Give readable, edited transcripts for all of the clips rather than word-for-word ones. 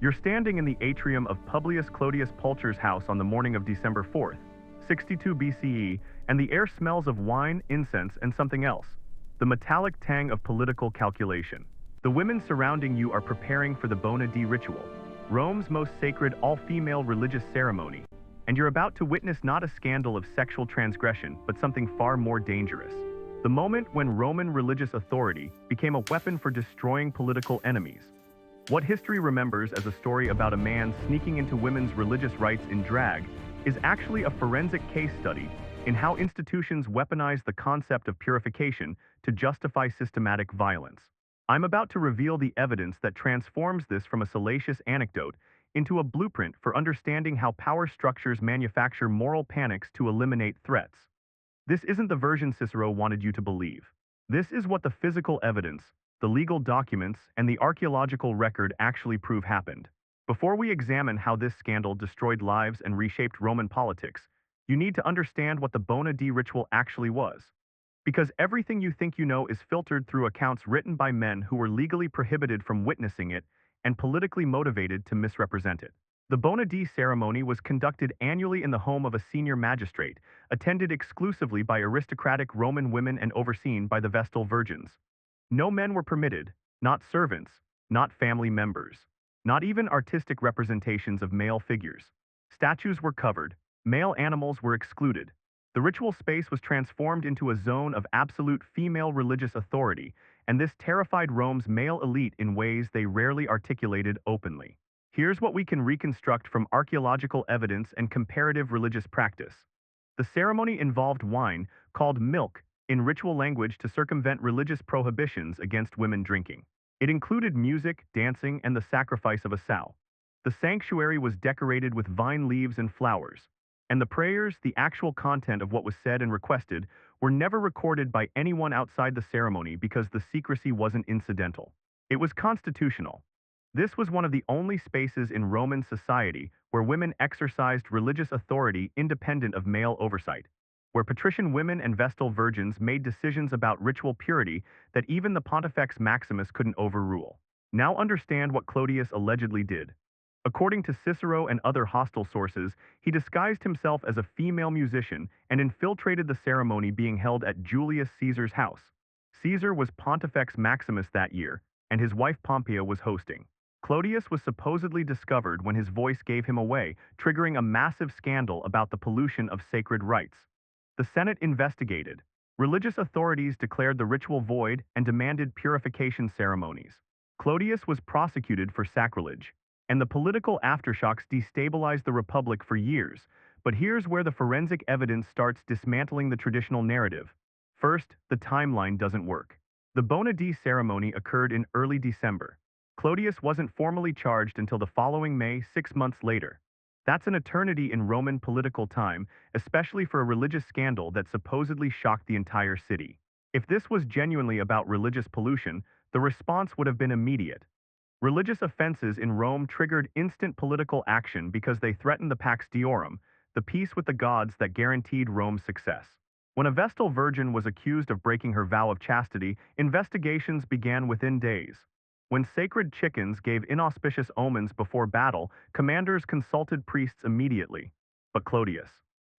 You're standing in the atrium of Publius Clodius Pulcher's house on the morning of December 4th, 62 BCE, and the air smells of wine, incense, and something else. The metallic tang of political calculation. The women surrounding you are preparing for the Bona Dea ritual, Rome's most sacred all-female religious ceremony, and you're about to witness not a scandal of sexual transgression, but something far more dangerous. The moment when Roman religious authority became a weapon for destroying political enemies. What history remembers as a story about a man sneaking into women's religious rites in drag is actually a forensic case study in how institutions weaponize the concept of purification to justify systematic violence. I'm about to reveal the evidence that transforms this from a salacious anecdote into a blueprint for understanding how power structures manufacture moral panics to eliminate threats. This isn't the version Cicero wanted you to believe. This is what the physical evidence, the legal documents, and the archaeological record actually prove happened. Before we examine how this scandal destroyed lives and reshaped Roman politics, you need to understand what the Bona Dea ritual actually was. Because everything you think you know is filtered through accounts written by men who were legally prohibited from witnessing it and politically motivated to misrepresent it. The Bona Dea ceremony was conducted annually in the home of a senior magistrate, attended exclusively by aristocratic Roman women and overseen by the Vestal Virgins. No men were permitted, not servants, not family members, not even artistic representations of male figures. Statues were covered, male animals were excluded. The ritual space was transformed into a zone of absolute female religious authority, and this terrified Rome's male elite in ways they rarely articulated openly. Here's what we can reconstruct from archaeological evidence and comparative religious practice. The ceremony involved wine, called milk, in ritual language to circumvent religious prohibitions against women drinking. It included music, dancing, and the sacrifice of a sow. The sanctuary was decorated with vine leaves and flowers, and the prayers, the actual content of what was said and requested, were never recorded by anyone outside the ceremony because the secrecy wasn't incidental. It was constitutional. This was one of the only spaces in Roman society where women exercised religious authority independent of male oversight, where patrician women and Vestal Virgins made decisions about ritual purity that even the Pontifex Maximus couldn't overrule. Now understand what Clodius allegedly did. According to Cicero and other hostile sources, he disguised himself as a female musician and infiltrated the ceremony being held at Julius Caesar's house. Caesar was Pontifex Maximus that year, and his wife Pompeia was hosting. Clodius was supposedly discovered when his voice gave him away, triggering a massive scandal about the pollution of sacred rites. The Senate investigated. Religious authorities declared the ritual void and demanded purification ceremonies. Clodius was prosecuted for sacrilege, and the political aftershocks destabilized the Republic for years. But here's where the forensic evidence starts dismantling the traditional narrative. First, the timeline doesn't work. The Bona Dea ceremony occurred in early December. Clodius wasn't formally charged until the following May, 6 months later. That's an eternity in Roman political time, especially for a religious scandal that supposedly shocked the entire city. If this was genuinely about religious pollution, the response would have been immediate. Religious offenses in Rome triggered instant political action because they threatened the Pax Deorum, the peace with the gods that guaranteed Rome's success. When a Vestal Virgin was accused of breaking her vow of chastity, investigations began within days. When sacred chickens gave inauspicious omens before battle, commanders consulted priests immediately. But Clodius.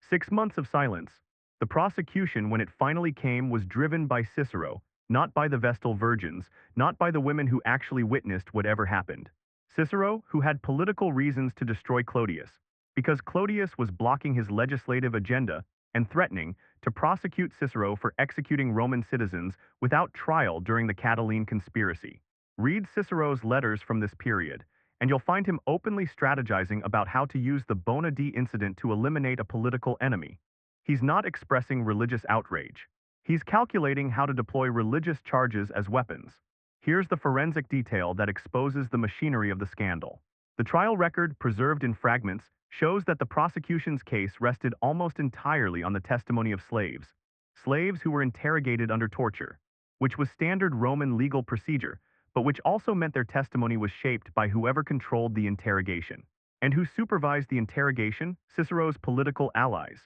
6 months of silence. The prosecution, when it finally came, was driven by Cicero, not by the Vestal Virgins, not by the women who actually witnessed whatever happened. Cicero, who had political reasons to destroy Clodius, because Clodius was blocking his legislative agenda and threatening to prosecute Cicero for executing Roman citizens without trial during the Catiline conspiracy. Read Cicero's letters from this period, and you'll find him openly strategizing about how to use the Bona Dea incident to eliminate a political enemy. He's not expressing religious outrage. He's calculating how to deploy religious charges as weapons. Here's the forensic detail that exposes the machinery of the scandal. The trial record, preserved in fragments, shows that the prosecution's case rested almost entirely on the testimony of slaves who were interrogated under torture, which was standard Roman legal procedure, but which also meant their testimony was shaped by whoever controlled the interrogation. And who supervised the interrogation? Cicero's political allies.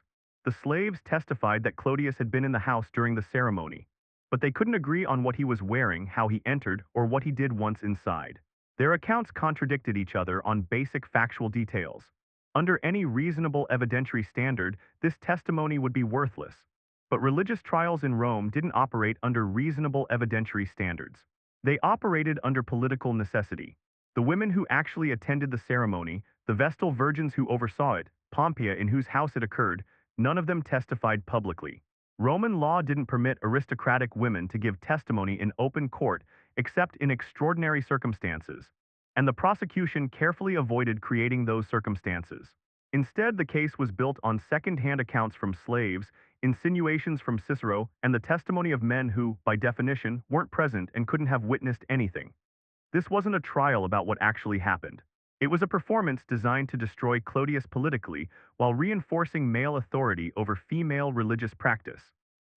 The slaves testified that Clodius had been in the house during the ceremony, but they couldn't agree on what he was wearing, how he entered, or what he did once inside. Their accounts contradicted each other on basic factual details. Under any reasonable evidentiary standard, this testimony would be worthless. But religious trials in Rome didn't operate under reasonable evidentiary standards. They operated under political necessity. The women who actually attended the ceremony, the Vestal Virgins who oversaw it, Pompeia in whose house it occurred, none of them testified publicly. Roman law didn't permit aristocratic women to give testimony in open court except in extraordinary circumstances, and the prosecution carefully avoided creating those circumstances. Instead, the case was built on second-hand accounts from slaves, insinuations from Cicero, and the testimony of men who, by definition, weren't present and couldn't have witnessed anything. This wasn't a trial about what actually happened. It was a performance designed to destroy Clodius politically while reinforcing male authority over female religious practice.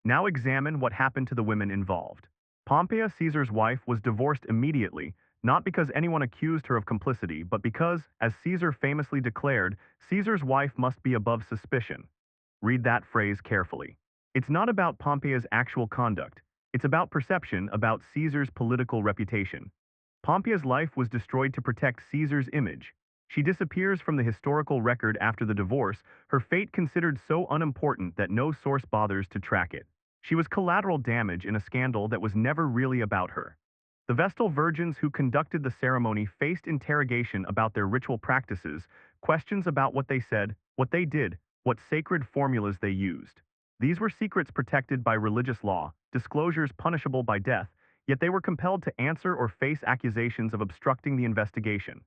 Now examine what happened to the women involved. Pompeia, Caesar's wife, was divorced immediately, not because anyone accused her of complicity, but because, as Caesar famously declared, Caesar's wife must be above suspicion. Read that phrase carefully. It's not about Pompeia's actual conduct. It's about perception, about Caesar's political reputation. Pompeia's life was destroyed to protect Caesar's image. She disappears from the historical record after the divorce, her fate considered so unimportant that no source bothers to track it. She was collateral damage in a scandal that was never really about her. The Vestal Virgins who conducted the ceremony faced interrogation about their ritual practices, questions about what they said, what they did, what sacred formulas they used. These were secrets protected by religious law, disclosures punishable by death, yet they were compelled to answer or face accusations of obstructing the investigation.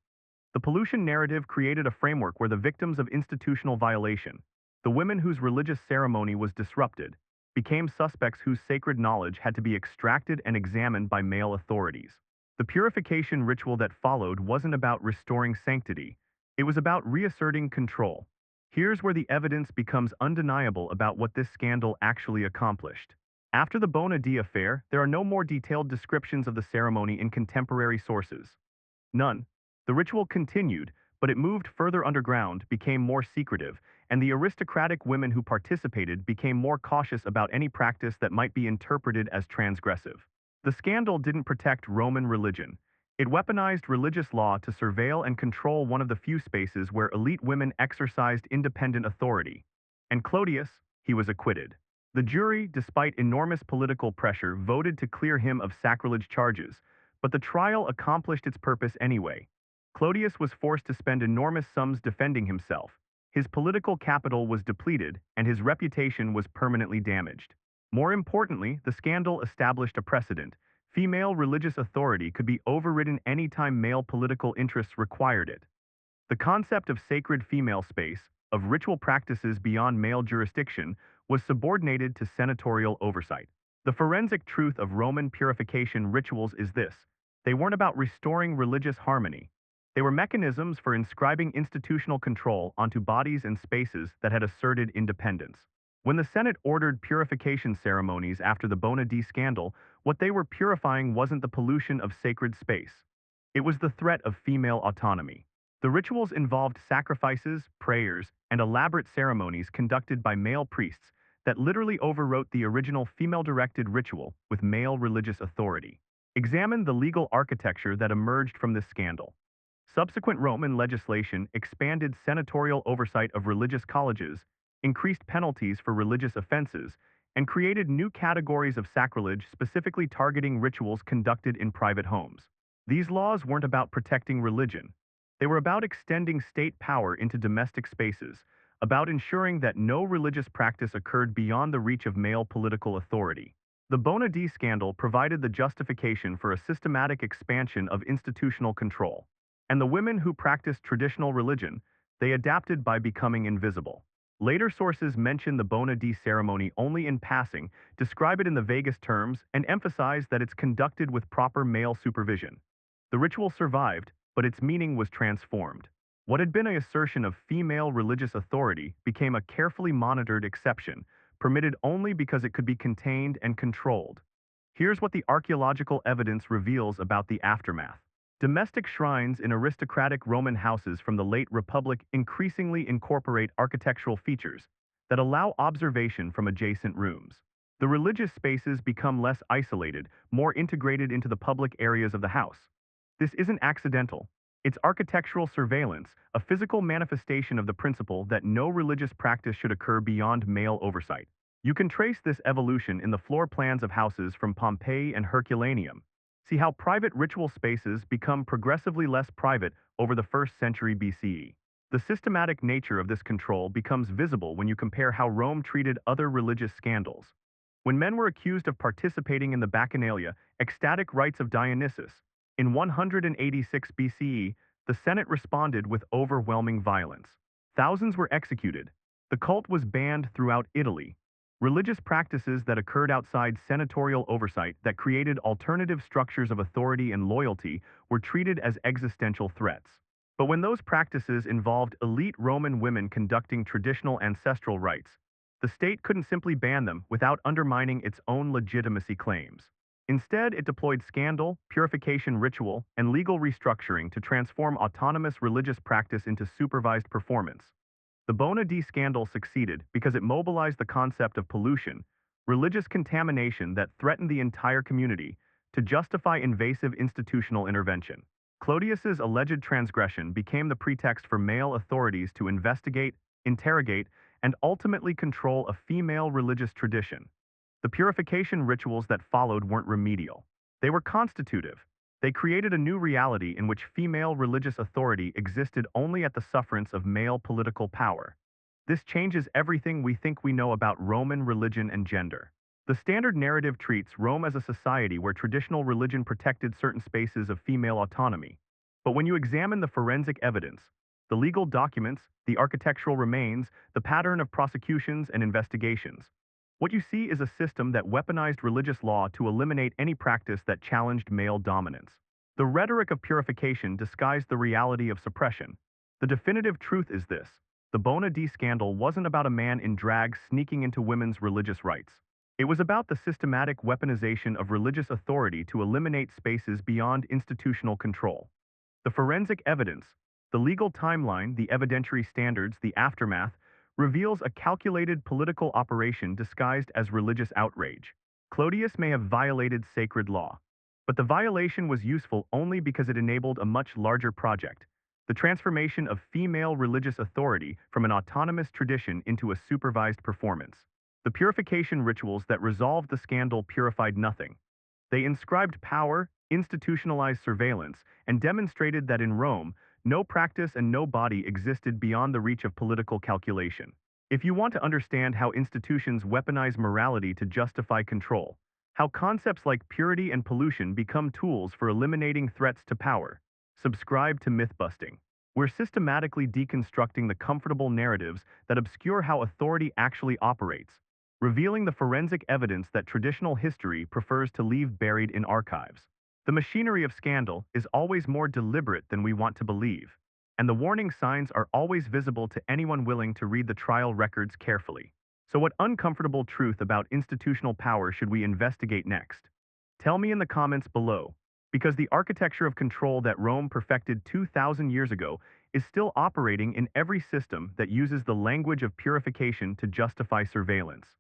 The pollution narrative created a framework where the victims of institutional violation, the women whose religious ceremony was disrupted, became suspects whose sacred knowledge had to be extracted and examined by male authorities. The purification ritual that followed wasn't about restoring sanctity. It was about reasserting control. Here's where the evidence becomes undeniable about what this scandal actually accomplished. After the Bona Dea affair, there are no more detailed descriptions of the ceremony in contemporary sources. None. The ritual continued, but it moved further underground, became more secretive, and the aristocratic women who participated became more cautious about any practice that might be interpreted as transgressive. The scandal didn't protect Roman religion. It weaponized religious law to surveil and control one of the few spaces where elite women exercised independent authority. And Clodius, he was acquitted. The jury, despite enormous political pressure, voted to clear him of sacrilege charges, but the trial accomplished its purpose anyway. Clodius was forced to spend enormous sums defending himself. His political capital was depleted, and his reputation was permanently damaged. More importantly, the scandal established a precedent. Female religious authority could be overridden anytime male political interests required it. The concept of sacred female space, of ritual practices beyond male jurisdiction, was subordinated to senatorial oversight. The forensic truth of Roman purification rituals is this: they weren't about restoring religious harmony. They were mechanisms for inscribing institutional control onto bodies and spaces that had asserted independence. When the Senate ordered purification ceremonies after the Bona Dea scandal, what they were purifying wasn't the pollution of sacred space. It was the threat of female autonomy. The rituals involved sacrifices, prayers, and elaborate ceremonies conducted by male priests that literally overwrote the original female-directed ritual with male religious authority. Examine the legal architecture that emerged from this scandal. Subsequent Roman legislation expanded senatorial oversight of religious colleges, increased penalties for religious offenses, and created new categories of sacrilege specifically targeting rituals conducted in private homes. These laws weren't about protecting religion. They were about extending state power into domestic spaces, about ensuring that no religious practice occurred beyond the reach of male political authority. The Bona Dea scandal provided the justification for a systematic expansion of institutional control. And the women who practiced traditional religion, they adapted by becoming invisible. Later sources mention the Bona Dea ceremony only in passing, describe it in the vaguest terms, and emphasize that it's conducted with proper male supervision. The ritual survived, but its meaning was transformed. What had been an assertion of female religious authority became a carefully monitored exception, permitted only because it could be contained and controlled. Here's what the archaeological evidence reveals about the aftermath. Domestic shrines in aristocratic Roman houses from the late Republic increasingly incorporate architectural features that allow observation from adjacent rooms. The religious spaces become less isolated, more integrated into the public areas of the house. This isn't accidental. It's architectural surveillance, a physical manifestation of the principle that no religious practice should occur beyond male oversight. You can trace this evolution in the floor plans of houses from Pompeii and Herculaneum. See how private ritual spaces become progressively less private over the 1st century BCE. The systematic nature of this control becomes visible when you compare how Rome treated other religious scandals. When men were accused of participating in the Bacchanalia, ecstatic rites of Dionysus, in 186 BCE, the Senate responded with overwhelming violence. Thousands were executed. The cult was banned throughout Italy. Religious practices that occurred outside senatorial oversight that created alternative structures of authority and loyalty were treated as existential threats. But when those practices involved elite Roman women conducting traditional ancestral rites, the state couldn't simply ban them without undermining its own legitimacy claims. Instead, it deployed scandal, purification ritual, and legal restructuring to transform autonomous religious practice into supervised performance. The Bona Dea scandal succeeded because it mobilized the concept of pollution, religious contamination that threatened the entire community, to justify invasive institutional intervention. Clodius's alleged transgression became the pretext for male authorities to investigate, interrogate, and ultimately control a female religious tradition. The purification rituals that followed weren't remedial. They were constitutive. They created a new reality in which female religious authority existed only at the sufferance of male political power. This changes everything we think we know about Roman religion and gender. The standard narrative treats Rome as a society where traditional religion protected certain spaces of female autonomy. But when you examine the forensic evidence, the legal documents, the architectural remains, the pattern of prosecutions and investigations, what you see is a system that weaponized religious law to eliminate any practice that challenged male dominance. The rhetoric of purification disguised the reality of suppression. The definitive truth is this: the Bona Dea scandal wasn't about a man in drag sneaking into women's religious rights. It was about the systematic weaponization of religious authority to eliminate spaces beyond institutional control. The forensic evidence, the legal timeline, the evidentiary standards, the aftermath, reveals a calculated political operation disguised as religious outrage. Clodius may have violated sacred law, but the violation was useful only because it enabled a much larger project: the transformation of female religious authority from an autonomous tradition into a supervised performance. The purification rituals that resolved the scandal purified nothing. They inscribed power, institutionalized surveillance, and demonstrated that in Rome, no practice and no body existed beyond the reach of political calculation. If you want to understand how institutions weaponize morality to justify control, how concepts like purity and pollution become tools for eliminating threats to power, subscribe to Mythbusting. We're systematically deconstructing the comfortable narratives that obscure how authority actually operates, revealing the forensic evidence that traditional history prefers to leave buried in archives. The machinery of scandal is always more deliberate than we want to believe, and the warning signs are always visible to anyone willing to read the trial records carefully. So what uncomfortable truth about institutional power should we investigate next? Tell me in the comments below, because the architecture of control that Rome perfected 2,000 years ago is still operating in every system that uses the language of purification to justify surveillance.